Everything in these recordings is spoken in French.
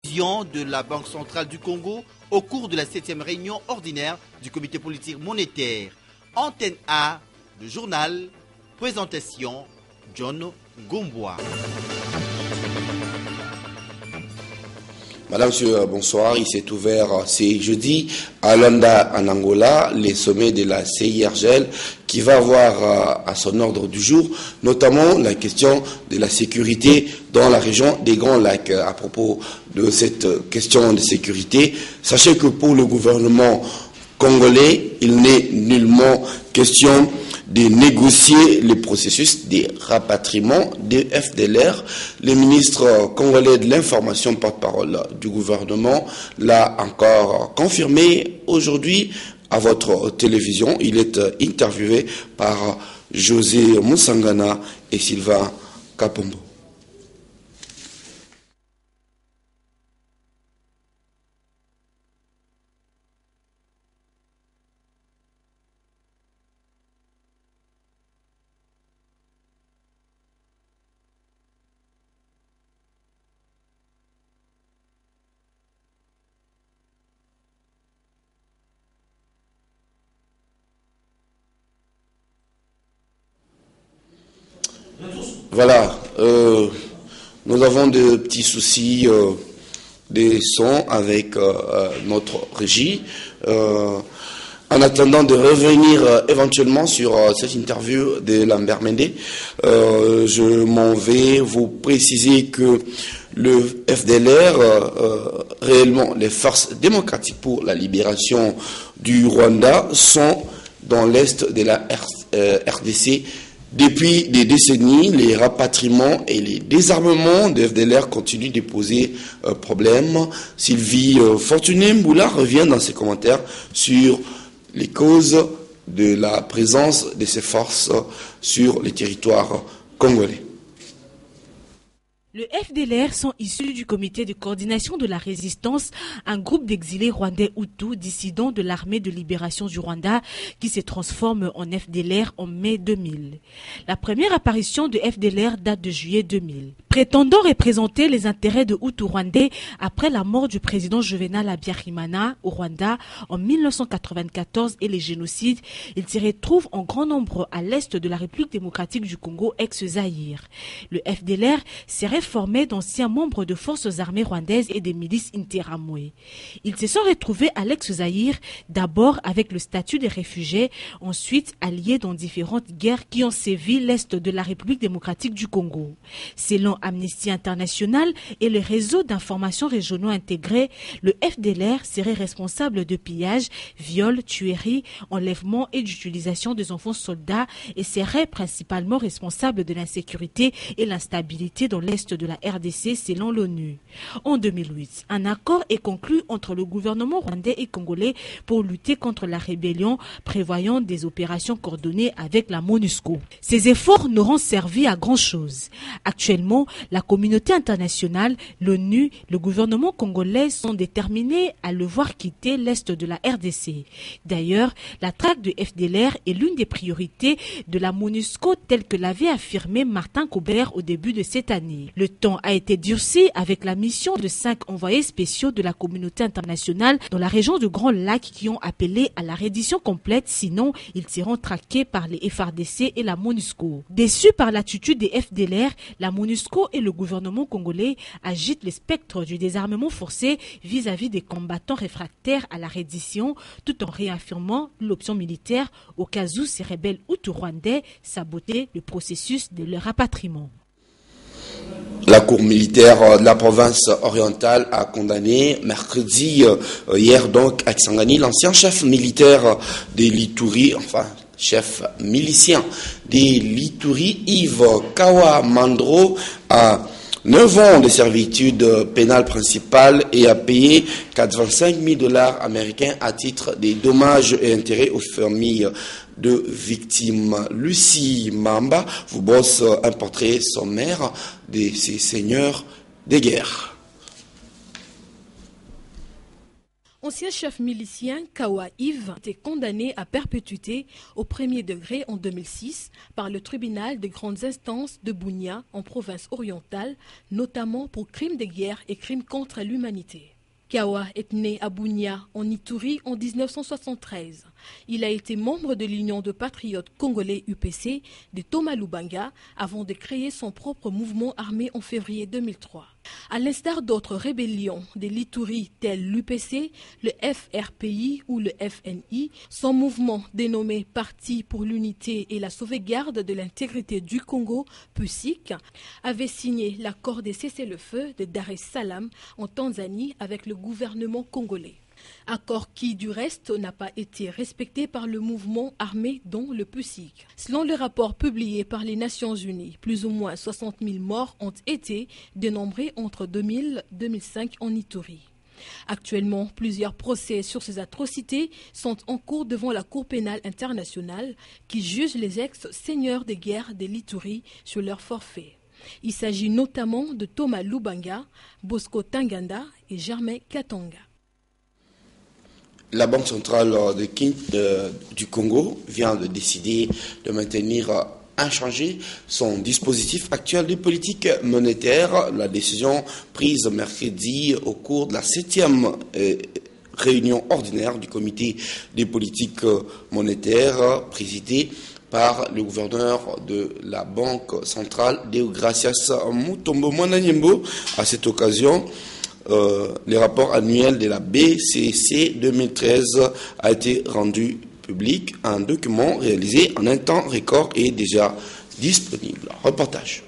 De la Banque centrale du Congo au cours de la 7e réunion ordinaire du comité politique monétaire. Antenne A, le journal, présentation, John Gombois. Madame, monsieur, bonsoir. Il s'est ouvert ce jeudi à Luanda, en Angola, les sommets de la CIRGL qui va avoir à son ordre du jour, notamment la question de la sécurité dans la région des Grands Lacs. À propos de cette question de sécurité, sachez que pour le gouvernement congolais, il n'est nullement question de négocier le processus de rapatriement des FDLR. Le ministre congolais de l'information, porte-parole du gouvernement, l'a encore confirmé aujourd'hui à votre télévision. Il est interviewé par José Moussangana et Sylvain Kapombo. Voilà, nous avons de petits soucis des sons avec notre régie. En attendant de revenir éventuellement sur cette interview de Lambert Mende, je m'en vais vous préciser que le FDLR, réellement les forces démocratiques pour la libération du Rwanda, sont dans l'est de la RDC. Depuis des décennies, les rapatriements et les désarmements de FDLR continuent de poser problème. Sylvie Fortuné Mboula revient dans ses commentaires sur les causes de la présence de ces forces sur les territoires congolais. Le FDLR sont issus du comité de coordination de la résistance, un groupe d'exilés rwandais Hutus dissidents de l'armée de libération du Rwanda qui se transforme en FDLR en mai 2000. La première apparition de FDLR date de juillet 2000. Prétendant représenter les intérêts de Hutus rwandais après la mort du président Juvenal Habyarimana au Rwanda en 1994 et les génocides, ils se retrouvent en grand nombre à l'est de la République démocratique du Congo, ex-Zaïre. Le FDLR serait formé d'anciens membres de forces armées rwandaises et des milices interamouées. Ils se sont retrouvés à l'ex-Zaïre, d'abord avec le statut des réfugiés, ensuite alliés dans différentes guerres qui ont sévi l'est de la République démocratique du Congo. Selon Amnesty International et le réseau d'information régionaux intégrés, le FDLR serait responsable de pillages, viols, tueries, enlèvements et d'utilisation des enfants soldats et serait principalement responsable de l'insécurité et l'instabilité dans l'est de la RDC selon l'ONU. En 2008, un accord est conclu entre le gouvernement rwandais et congolais pour lutter contre la rébellion, prévoyant des opérations coordonnées avec la MONUSCO. Ces efforts n'auront servi à grand-chose. Actuellement, la communauté internationale, l'ONU, le gouvernement congolais sont déterminés à le voir quitter l'est de la RDC. D'ailleurs, la traque de FDLR est l'une des priorités de la MONUSCO telle que l'avait affirmé Martin Kobler au début de cette année. Le temps a été durci avec la mission de 5 envoyés spéciaux de la communauté internationale dans la région de Grand Lac qui ont appelé à la reddition complète, sinon ils seront traqués par les FARDC et la MONUSCO. Déçus par l'attitude des FDLR, la MONUSCO et le gouvernement congolais agitent le spectre du désarmement forcé vis-à-vis des combattants réfractaires à la reddition, tout en réaffirmant l'option militaire au cas où ces rebelles hutus-rwandais sabotaient le processus de leur rapatriement. La Cour militaire de la province orientale a condamné mercredi, hier donc, à Kisangani, l'ancien chef militaire des Lituri, enfin chef milicien des Lituri, Yves Kawamandro, à 9 ans de servitude pénale principale et a payé 85 000 $ américains à titre des dommages et intérêts aux familles de victimes. Lucie Mamba vous brosse un portrait sommaire de ces seigneurs des guerres. En L'ancien chef milicien Kawa Yves était condamné à perpétuité au premier degré en 2006 par le tribunal de grandes instances de Bunia en province orientale, notamment pour crimes de guerre et crimes contre l'humanité. Kawa est né à Bunia, en Ituri, en 1973. Il a été membre de l'Union de patriotes congolais UPC de Thomas Lubanga avant de créer son propre mouvement armé en février 2003. À l'instar d'autres rébellions de l'Ituri telles l'UPC, le FRPI ou le FNI, son mouvement dénommé Parti pour l'unité et la sauvegarde de l'intégrité du Congo, PUSIC, avait signé l'accord de cessez-le-feu de Dar es Salaam en Tanzanie avec le gouvernement congolais. Accord qui, du reste, n'a pas été respecté par le mouvement armé dont le PUSIC. Selon le rapport publié par les Nations Unies, plus ou moins 60 000 morts ont été dénombrés entre 2000 et 2005 en Ituri. Actuellement, plusieurs procès sur ces atrocités sont en cours devant la Cour pénale internationale qui juge les ex-seigneurs de guerre de l'Ituri sur leur forfait. Il s'agit notamment de Thomas Lubanga, Bosco Tanganda et Germain Katanga. La Banque centrale du Congo vient de décider de maintenir inchangé son dispositif actuel de politique monétaire. La décision prise mercredi au cours de la 7e réunion ordinaire du comité des politiques monétaires présidée par le gouverneur de la Banque centrale, Deogracias Mutombo Mwananyembo. À cette occasion, le rapport annuel de la BCC 2013 a été rendu public. Un document réalisé en un temps record est déjà disponible. Reportage.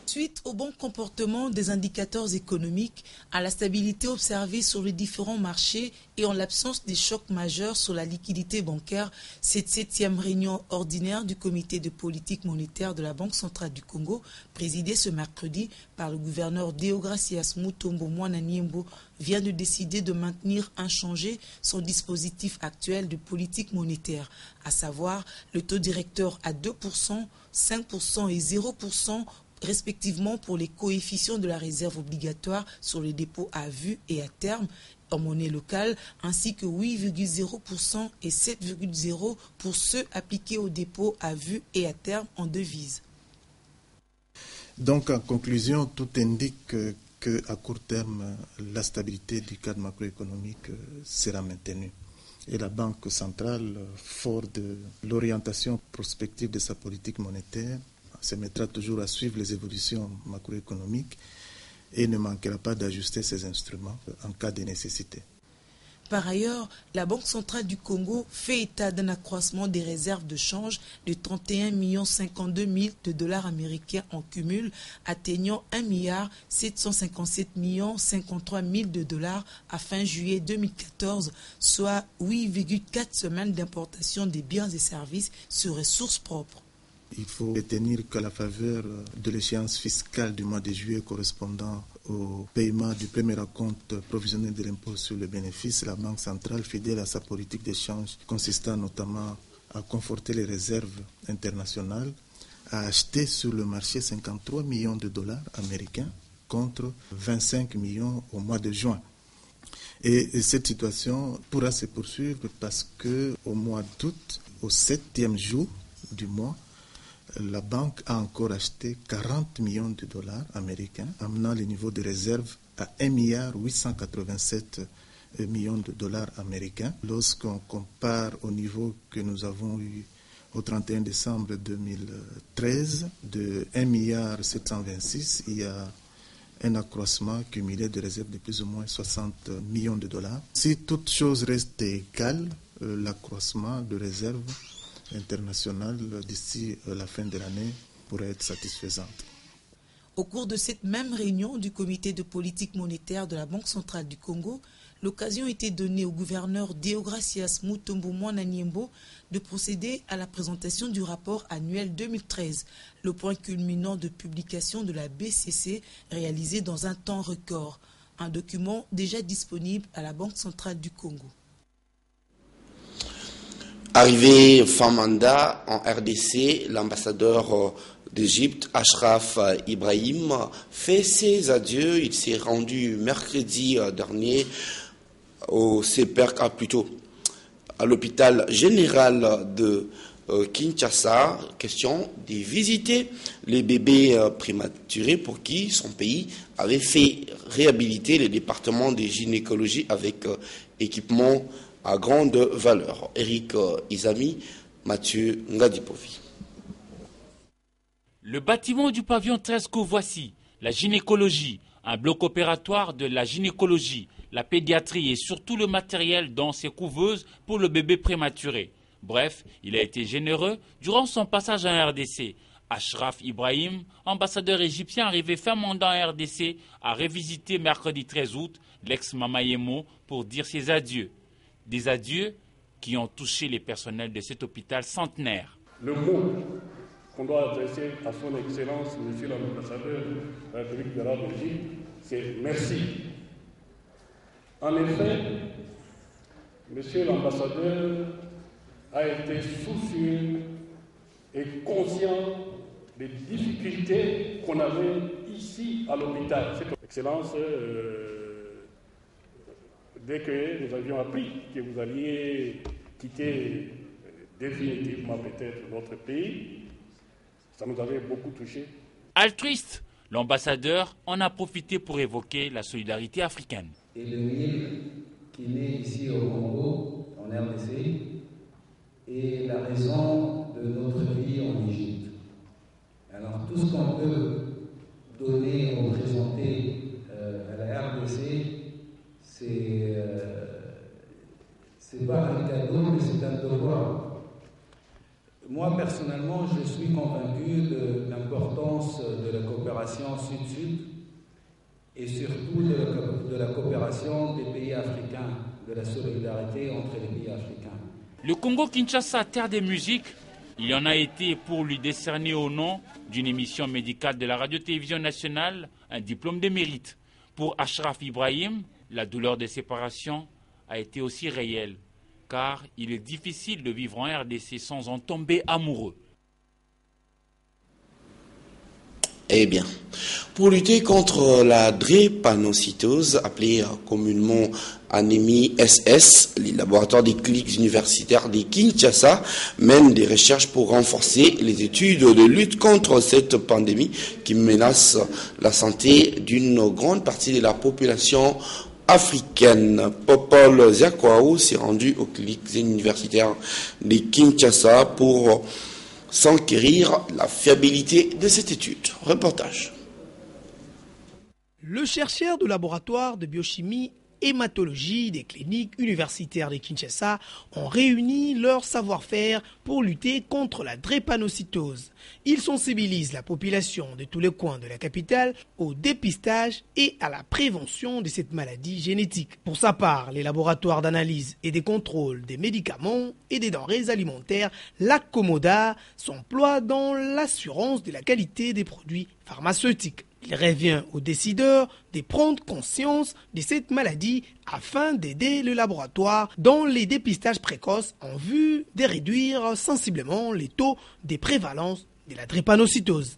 Suite au bon comportement des indicateurs économiques, à la stabilité observée sur les différents marchés et en l'absence des chocs majeurs sur la liquidité bancaire, cette 7e réunion ordinaire du comité de politique monétaire de la Banque centrale du Congo, présidée ce mercredi par le gouverneur Deogracias Mutombo Mwananyembo, vient de décider de maintenir inchangé son dispositif actuel de politique monétaire, à savoir le taux directeur à 2%, 5% et 0%, respectivement pour les coefficients de la réserve obligatoire sur les dépôts à vue et à terme en monnaie locale, ainsi que 8,0% et 7,0% pour ceux appliqués aux dépôts à vue et à terme en devises. Donc, en conclusion, tout indique qu'à court terme, la stabilité du cadre macroéconomique sera maintenue. Et la Banque centrale, fort de l'orientation prospective de sa politique monétaire, se mettra toujours à suivre les évolutions macroéconomiques et ne manquera pas d'ajuster ses instruments en cas de nécessité. Par ailleurs, la Banque centrale du Congo fait état d'un accroissement des réserves de change de 31 052 000 de dollars américains en cumul, atteignant 1 757 53 000 de dollars à fin juillet 2014, soit 8,4 semaines d'importation des biens et services sur ressources propres. Il faut retenir qu'à la faveur de l'échéance fiscale du mois de juillet correspondant au paiement du premier acompte provisionnel de l'impôt sur le bénéfice, la Banque centrale, fidèle à sa politique d'échange consistant notamment à conforter les réserves internationales, a acheté sur le marché 53 millions de dollars américains contre 25 millions au mois de juin. Et cette situation pourra se poursuivre parce qu'au mois d'août, au 7e jour du mois, la banque a encore acheté 40 millions de dollars américains, amenant le niveau de réserve à 1 887 millions de dollars américains. Lorsqu'on compare au niveau que nous avons eu au 31 décembre 2013 de 1 726 millions, il y a un accroissement cumulé de réserves de plus ou moins 60 millions de dollars. Si toute chose reste égale, l'accroissement de réserves internationales d'ici la fin de l'année pourrait être satisfaisante. Au cours de cette même réunion du comité de politique monétaire de la Banque centrale du Congo, l'occasion était donnée au gouverneur Deogracias Mutombo Mwananyembo de procéder à la présentation du rapport annuel 2013, le point culminant de publication de la BCC réalisé dans un temps record, un document déjà disponible à la Banque centrale du Congo. Arrivé fin mandat en RDC, l'ambassadeur d'Égypte, Ashraf Ibrahim, fait ses adieux. Il s'est rendu mercredi dernier au CPRK, plutôt à l'hôpital général de Kinshasa, question de visiter les bébés prématurés pour qui son pays avait fait réhabiliter les départements de gynécologie avec équipement à grande valeur. Eric Izami, Mathieu Ngadipovi. Le bâtiment du pavillon 13 que voici, la gynécologie, un bloc opératoire de la gynécologie, la pédiatrie et surtout le matériel dans ses couveuses pour le bébé prématuré. Bref, il a été généreux durant son passage en RDC. Ashraf Ibrahim, ambassadeur égyptien arrivé fin mandat en RDC, a revisité mercredi 13 août l'ex-Mamayemo pour dire ses adieux. Des adieux qui ont touché les personnels de cet hôpital centenaire. Le mot qu'on doit adresser à son Excellence, Monsieur l'ambassadeur de la République de la Belgique, c'est merci. En effet, Monsieur l'ambassadeur a été soucieux et conscient des difficultés qu'on avait ici à l'hôpital. Cette Excellence, dès que nous avions appris que vous alliez quitter définitivement peut-être notre pays, ça nous avait beaucoup touché. Altruiste, l'ambassadeur en a profité pour évoquer la solidarité africaine. Et le Nil qui naît ici au Congo, en RDC, est la raison de notre vie en Égypte. Alors tout ce qu'on peut donner ou présenter à la RDC, c'est pas un cadeau, mais c'est un devoir. Moi, personnellement, je suis convaincu de l'importance de la coopération sud-sud et surtout de la coopération des pays africains, de la solidarité entre les pays africains. Le Congo-Kinshasa, terre des musiques, il en a été pour lui décerner au nom d'une émission médicale de la radio-télévision nationale un diplôme de mérite. Pour Ashraf Ibrahim, la douleur des séparations a été aussi réelle, car il est difficile de vivre en RDC sans en tomber amoureux. Eh bien, pour lutter contre la drépanocytose, appelée communément anémie SS, les laboratoires des cliniques universitaires de Kinshasa mènent des recherches pour renforcer les études de lutte contre cette pandémie qui menace la santé d'une grande partie de la population africaine. Popol Ziakwaou s'est rendu aux cliniques universitaires de Kinshasa pour s'enquérir la fiabilité de cette étude. Reportage. Le chercheur du laboratoire de biochimie hématologie des cliniques universitaires de Kinshasa ont réuni leur savoir-faire pour lutter contre la drépanocytose. Ils sensibilisent la population de tous les coins de la capitale au dépistage et à la prévention de cette maladie génétique. Pour sa part, les laboratoires d'analyse et de contrôle des médicaments et des denrées alimentaires, l'Accomoda, s'emploie dans l'assurance de la qualité des produits pharmaceutiques. Il revient aux décideurs de prendre conscience de cette maladie afin d'aider le laboratoire dans les dépistages précoces en vue de réduire sensiblement les taux de prévalence de la drépanocytose.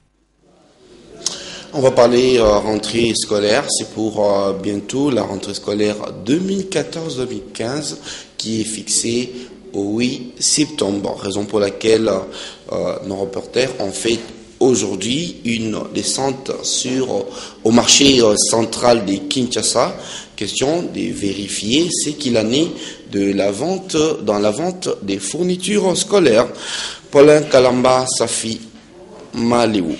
On va parler rentrée scolaire, c'est pour bientôt la rentrée scolaire 2014-2015 qui est fixée au 8 septembre, raison pour laquelle nos reporters ont fait aujourd'hui une descente au marché central de Kinshasa, question de vérifier ce qu'il en est dans la vente des fournitures scolaires. Paulin Kalamba Safi Maléou.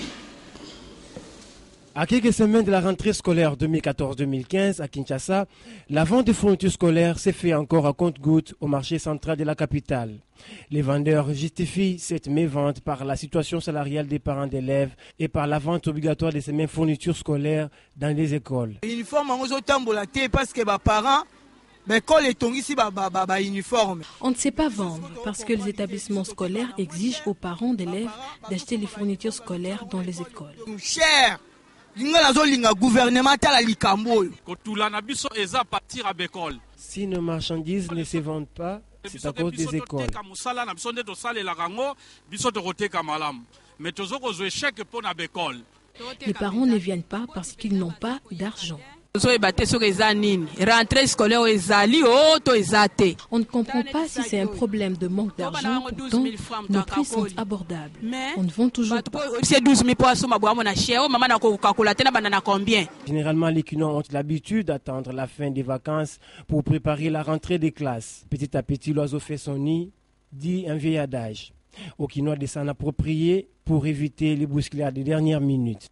À quelques semaines de la rentrée scolaire 2014-2015 à Kinshasa, la vente des fournitures scolaires s'est fait encore à compte-gouttes au marché central de la capitale. Les vendeurs justifient cette mévente par la situation salariale des parents d'élèves et par la vente obligatoire de ces mêmes fournitures scolaires dans les écoles. On ne sait pas vendre parce que les établissements scolaires exigent aux parents d'élèves d'acheter les fournitures scolaires dans les écoles. Si nos marchandises ne se vendent pas, c'est à cause des écoles. Les parents ne viennent pas parce qu'ils n'ont pas d'argent. On ne comprend pas si c'est un problème de manque d'argent, pourtant nos prix sont abordables. On ne vend toujours pas. Généralement, les Quinois ont l'habitude d'attendre la fin des vacances pour préparer la rentrée des classes. Petit à petit, l'oiseau fait son nid, dit un vieil adage. Aux Quinois de s'en approprier pour éviter les bousculades des dernières minutes.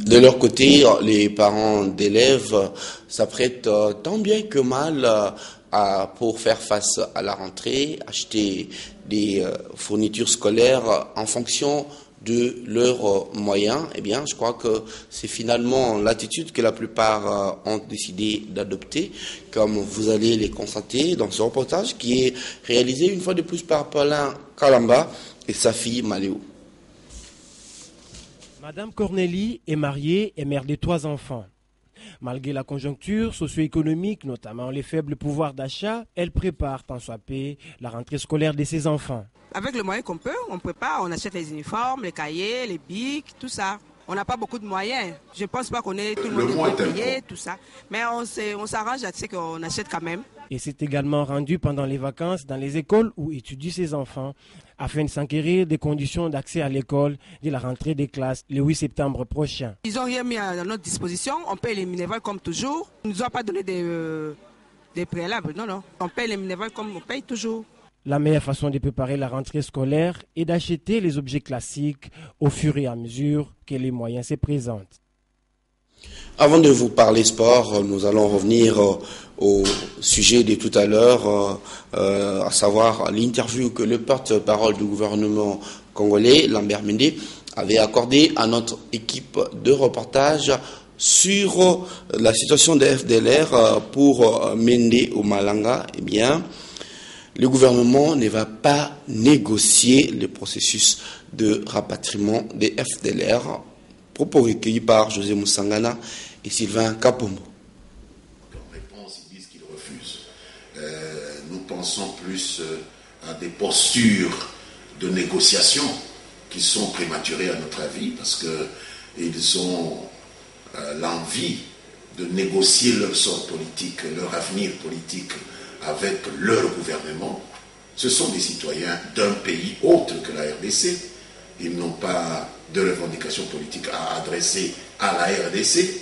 De leur côté, les parents d'élèves s'apprêtent tant bien que mal pour faire face à la rentrée, acheter des fournitures scolaires en fonction de leurs moyens. Eh bien, je crois que c'est finalement l'attitude que la plupart ont décidé d'adopter, comme vous allez les constater dans ce reportage qui est réalisé une fois de plus par Paulin Kalamba et sa fille Maléo. Madame Cornélie est mariée et mère de 3 enfants. Malgré la conjoncture socio-économique, notamment les faibles pouvoirs d'achat, elle prépare tant soit peu la rentrée scolaire de ses enfants. Avec le moyen qu'on peut, on prépare, on achète les uniformes, les cahiers, les bics, tout ça. On n'a pas beaucoup de moyens. Je ne pense pas qu'on ait tout le monde pour payer, tout ça. Mais on s'arrange à ce qu'on achète quand même. Et c'est également rendu pendant les vacances dans les écoles où étudient ses enfants, afin de s'enquérir des conditions d'accès à l'école de la rentrée des classes le 8 septembre prochain. Ils n'ont rien mis à notre disposition. On paye les minévoles comme toujours. Ils ne nous ont pas donné des préalables. Non. On paye les minévoles comme on paye toujours. La meilleure façon de préparer la rentrée scolaire est d'acheter les objets classiques au fur et à mesure que les moyens se présentent. Avant de vous parler sport, nous allons revenir au sujet de tout à l'heure, à savoir l'interview que le porte-parole du gouvernement congolais, Lambert Mende, avait accordé à notre équipe de reportage sur la situation des FDLR pour Mende au Malanga. Eh bien, le gouvernement ne va pas négocier le processus de rapatriement des FDLR. Propos recueillis par José Moussangana et Sylvain Kapombo. En réponse, ils disent qu'ils refusent. Nous pensons plus à des postures de négociation qui sont prématurées à notre avis parce qu'ils ont l'envie de négocier leur sort politique, leur avenir politique avec leur gouvernement. Ce sont des citoyens d'un pays autre que la RDC. Ils n'ont pas de revendications politiques à adresser à la RDC.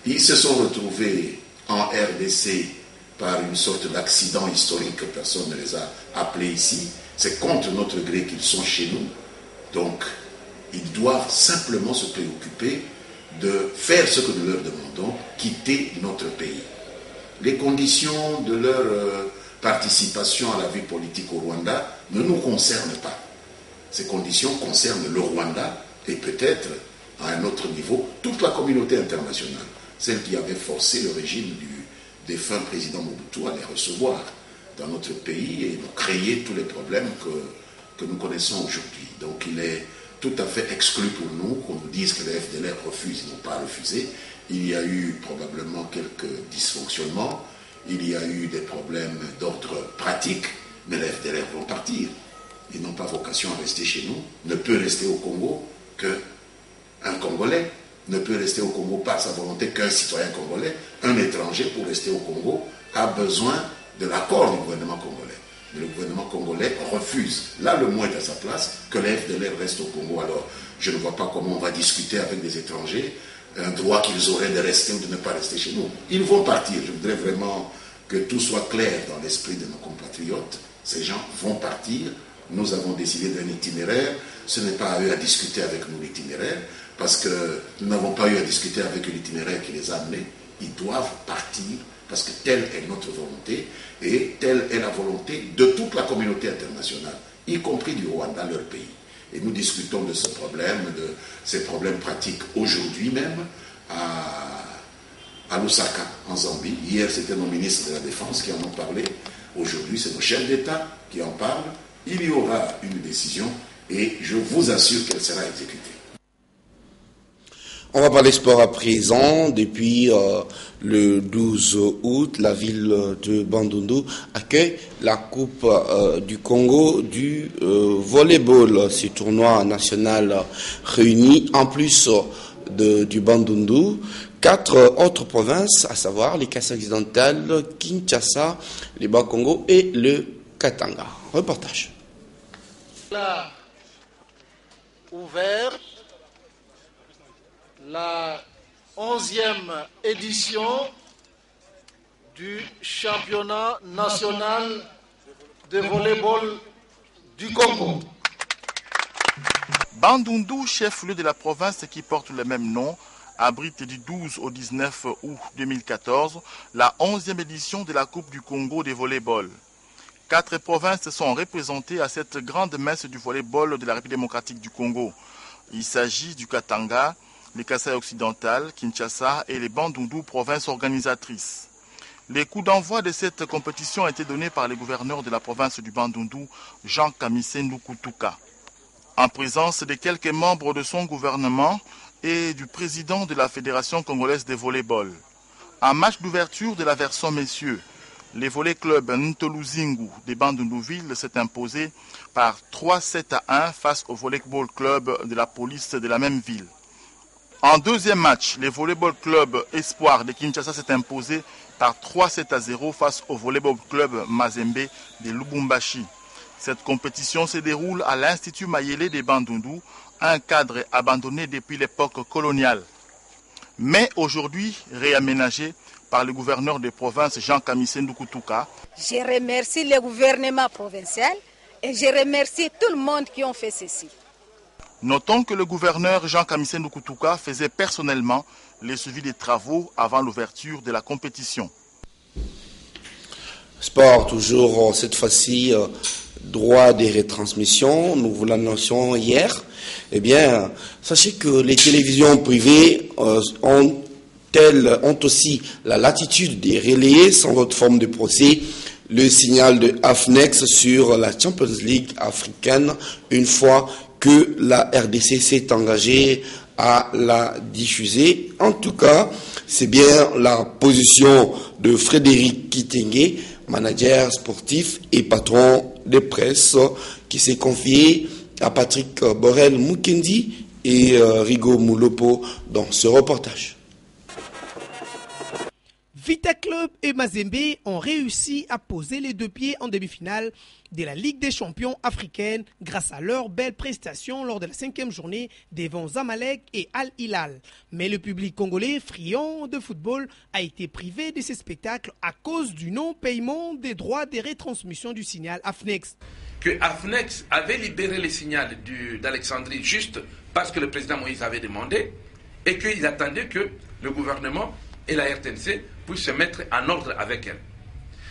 Ils se sont retrouvés en RDC par une sorte d'accident historique que personne ne les a appelés ici. C'est contre notre gré qu'ils sont chez nous. Donc, ils doivent simplement se préoccuper de faire ce que nous leur demandons, quitter notre pays. Les conditions de leur participation à la vie politique au Rwanda ne nous concernent pas. Ces conditions concernent le Rwanda et peut-être, à un autre niveau, toute la communauté internationale, celle qui avait forcé le régime du défunt président Mobutu à les recevoir dans notre pays et nous créer tous les problèmes que nous connaissons aujourd'hui. Donc il est tout à fait exclu pour nous qu'on nous dise que les FDLR refusent, ils n'ont pas refusé. Il y a eu probablement quelques dysfonctionnements, il y a eu des problèmes d'ordre pratique, mais les FDLR vont partir. Ils n'ont pas vocation à rester chez nous. Ne peut rester au Congo qu'un Congolais. Ne peut rester au Congo par sa volonté qu'un citoyen congolais. Un étranger, pour rester au Congo, a besoin de l'accord du gouvernement congolais. Mais le gouvernement congolais refuse. Là, le mot est à sa place, que les FDLR restent au Congo. Alors, je ne vois pas comment on va discuter avec des étrangers un droit qu'ils auraient de rester ou de ne pas rester chez nous. Ils vont partir. Je voudrais vraiment que tout soit clair dans l'esprit de nos compatriotes. Ces gens vont partir. Nous avons décidé d'un itinéraire. Ce n'est pas à eux à discuter avec nous l'itinéraire, parce que nous n'avons pas eu à discuter avec eux l'itinéraire qui les a amenés. Ils doivent partir, parce que telle est notre volonté, et telle est la volonté de toute la communauté internationale, y compris du Rwanda, leur pays. Et nous discutons de ce problème, de ces problèmes pratiques aujourd'hui même, à Lusaka, en Zambie. Hier, c'était nos ministres de la Défense qui en ont parlé. Aujourd'hui, c'est nos chefs d'État qui en parlent. Il y aura une décision et je vous assure qu'elle sera exécutée. On va parler sport à présent. Depuis le 12 août, la ville de Bandundu accueille la Coupe du Congo du volleyball. Ce tournoi national réunit en plus du Bandundu, 4 autres provinces, à savoir les Kassai occidentales, Kinshasa, les Bas-Congo et le Katanga. Reportage. La ouvert la 11e édition du championnat national de volleyball du Congo. Bandundu, chef-lieu de la province qui porte le même nom, abrite du 12 au 19 août 2014 la 11e édition de la Coupe du Congo de volleyball. 4 provinces sont représentées à cette grande messe du volleyball de la République démocratique du Congo. Il s'agit du Katanga, les Kassai occidentales, Kinshasa et les Bandundu, provinces organisatrices. Les coups d'envoi de cette compétition ont été donnés par le gouverneur de la province du Bandundu, Jean Kamisendu Kutuka, en présence de quelques membres de son gouvernement et du président de la Fédération congolaise de volleyball. En match d'ouverture de la version messieurs, les volley club Ntoluzingu de Bandundu-Ville s'est imposé par 3-7-1 face au volleyball club de la police de la même ville. En deuxième match, le volleyball club Espoir de Kinshasa s'est imposé par 3-7-0 face au volleyball club Mazembe de Lubumbashi. Cette compétition se déroule à l'Institut Mayele de Bandundu, un cadre abandonné depuis l'époque coloniale, mais aujourd'hui réaménagé par le gouverneur de province Jean Kamisendu Kutuka. Je remercie le gouvernement provincial et je remercie tout le monde qui ont fait ceci. Notons que le gouverneur Jean Kamisendu Kutuka faisait personnellement le suivi des travaux avant l'ouverture de la compétition. Sport, toujours cette fois-ci, droit des retransmissions, nous vous l'annoncions hier. Eh bien, sachez que les télévisions privées ont aussi la latitude de relayer sans autre forme de procès le signal de AFNEX sur la Champions League africaine une fois que la RDC s'est engagée à la diffuser. En tout cas, c'est bien la position de Frédéric Kitenge, manager sportif et patron de presse, qui s'est confié à Patrick Borel Mukendi et Rigo Moulopo dans ce reportage. Vita Club et Mazembe ont réussi à poser les 2 pieds en demi-finale de la Ligue des champions africaine grâce à leur belle prestation lors de la 5e journée devant Zamalek et Al Hilal. Mais le public congolais, friand de football, a été privé de ces spectacles à cause du non-paiement des droits de retransmission du signal AFNEX. Que AFNEX avait libéré le signal d'Alexandrie juste parce que le président Moïse avait demandé et qu'ils attendaient que le gouvernement et la RTNC puissent se mettre en ordre avec elle.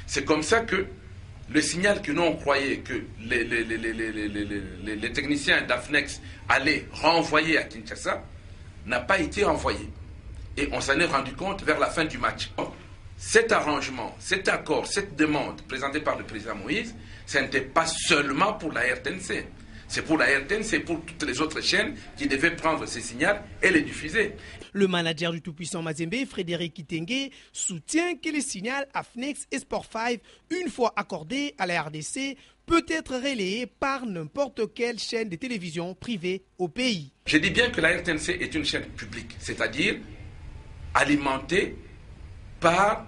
C'est comme ça que le signal que nous on croyait que les techniciens d'AFNEX allaient renvoyer à Kinshasa n'a pas été envoyé. Et on s'en est rendu compte vers la fin du match. Cet arrangement, cet accord, cette demande présentée par le président Moïse, ce n'était pas seulement pour la RTNC. C'est pour la RTNC et pour toutes les autres chaînes qui devaient prendre ces signaux et les diffuser. Le manager du tout-puissant Mazembe, Frédéric Kitenge, soutient que le signal AFNEX et Sport 5, une fois accordé à la RDC, peut être relayé par n'importe quelle chaîne de télévision privée au pays. Je dis bien que la RTNC est une chaîne publique, c'est-à-dire alimentée par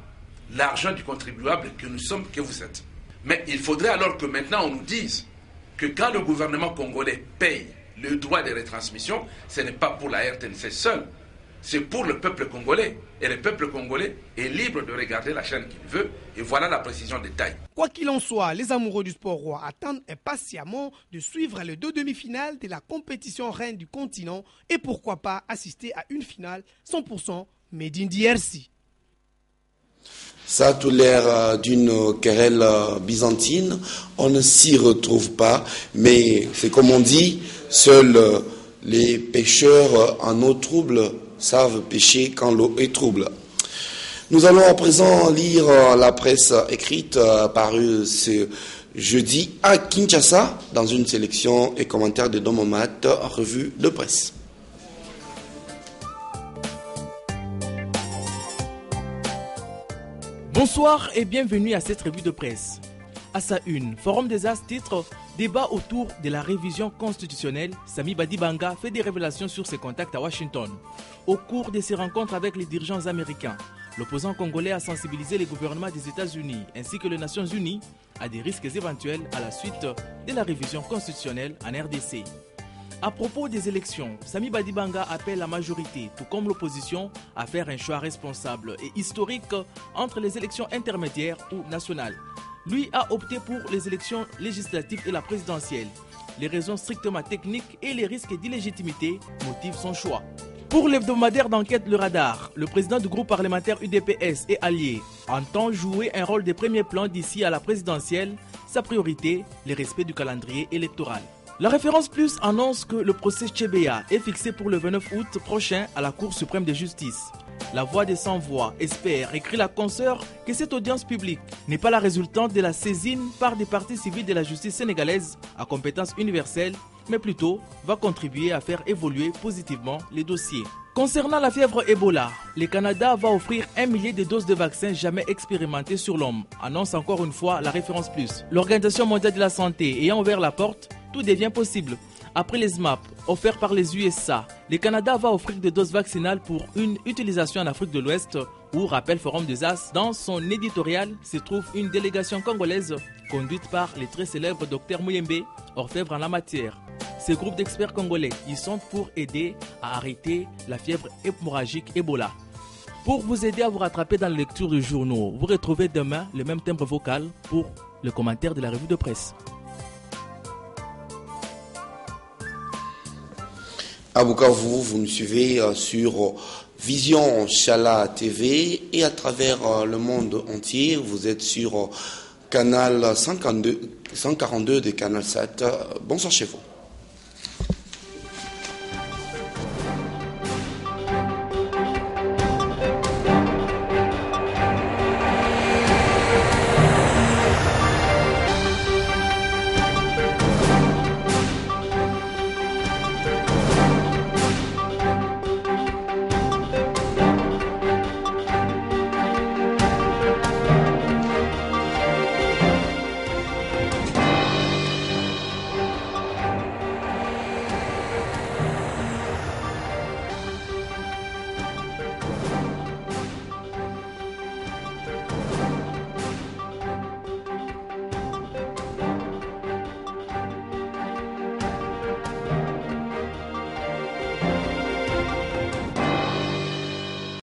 l'argent du contribuable que nous sommes, que vous êtes. Mais il faudrait alors que maintenant on nous dise que quand le gouvernement congolais paye le droit de retransmission, ce n'est pas pour la RTNC seule, c'est pour le peuple congolais. Et le peuple congolais est libre de regarder la chaîne qu'il veut. Et voilà la précision des tailles. Quoi qu'il en soit, les amoureux du sport roi attendent impatiemment de suivre les 2 demi-finales de la compétition reine du continent et pourquoi pas assister à une finale 100% made in DRC. Ça a tout l'air d'une querelle byzantine, on ne s'y retrouve pas, mais c'est comme on dit, seuls les pêcheurs en eau trouble savent pêcher quand l'eau est trouble. Nous allons à présent lire la presse écrite parue ce jeudi à Kinshasa dans une sélection et commentaires de Domomat, revue de presse. Bonsoir et bienvenue à cette revue de presse. À sa une, Forum des As titre Débat autour de la révision constitutionnelle. Sami Badibanga fait des révélations sur ses contacts à Washington. Au cours de ses rencontres avec les dirigeants américains, l'opposant congolais a sensibilisé les gouvernements des États-Unis ainsi que les Nations Unies à des risques éventuels à la suite de la révision constitutionnelle en RDC. À propos des élections, Sami Badibanga appelle la majorité, tout comme l'opposition, à faire un choix responsable et historique entre les élections intermédiaires ou nationales. Lui a opté pour les élections législatives et la présidentielle. Les raisons strictement techniques et les risques d'illégitimité motivent son choix. Pour l'hebdomadaire d'enquête Le Radar, le président du groupe parlementaire UDPS et allié entend jouer un rôle de premier plan d'ici à la présidentielle. Sa priorité, le respect du calendrier électoral. La référence plus annonce que le procès Tchébéa est fixé pour le 29 août prochain à la Cour suprême de justice. La Voix des sans-voix espère, écrit la consoeur, que cette audience publique n'est pas la résultante de la saisine par des parties civiles de la justice sénégalaise à compétence universelle, mais plutôt va contribuer à faire évoluer positivement les dossiers. Concernant la fièvre Ebola, le Canada va offrir 1 millier de doses de vaccins jamais expérimentées sur l'homme, annonce encore une fois la référence plus. L'Organisation mondiale de la santé ayant ouvert la porte, tout devient possible. Après les SMAP offerts par les USA, le Canada va offrir des doses vaccinales pour une utilisation en Afrique de l'Ouest où, rappelle Forum des As, dans son éditorial se trouve une délégation congolaise conduite par le très célèbre Dr Mouyembe, orfèvre en la matière. Ces groupes d'experts congolais y sont pour aider à arrêter la fièvre hémorragique Ebola. Pour vous aider à vous rattraper dans la lecture de journaux, vous retrouvez demain le même timbre vocal pour le commentaire de la revue de presse. À Bukavu, vous nous suivez sur Vision Chala TV et à travers le monde entier. Vous êtes sur canal 142 de Canal 7. Bonsoir chez vous.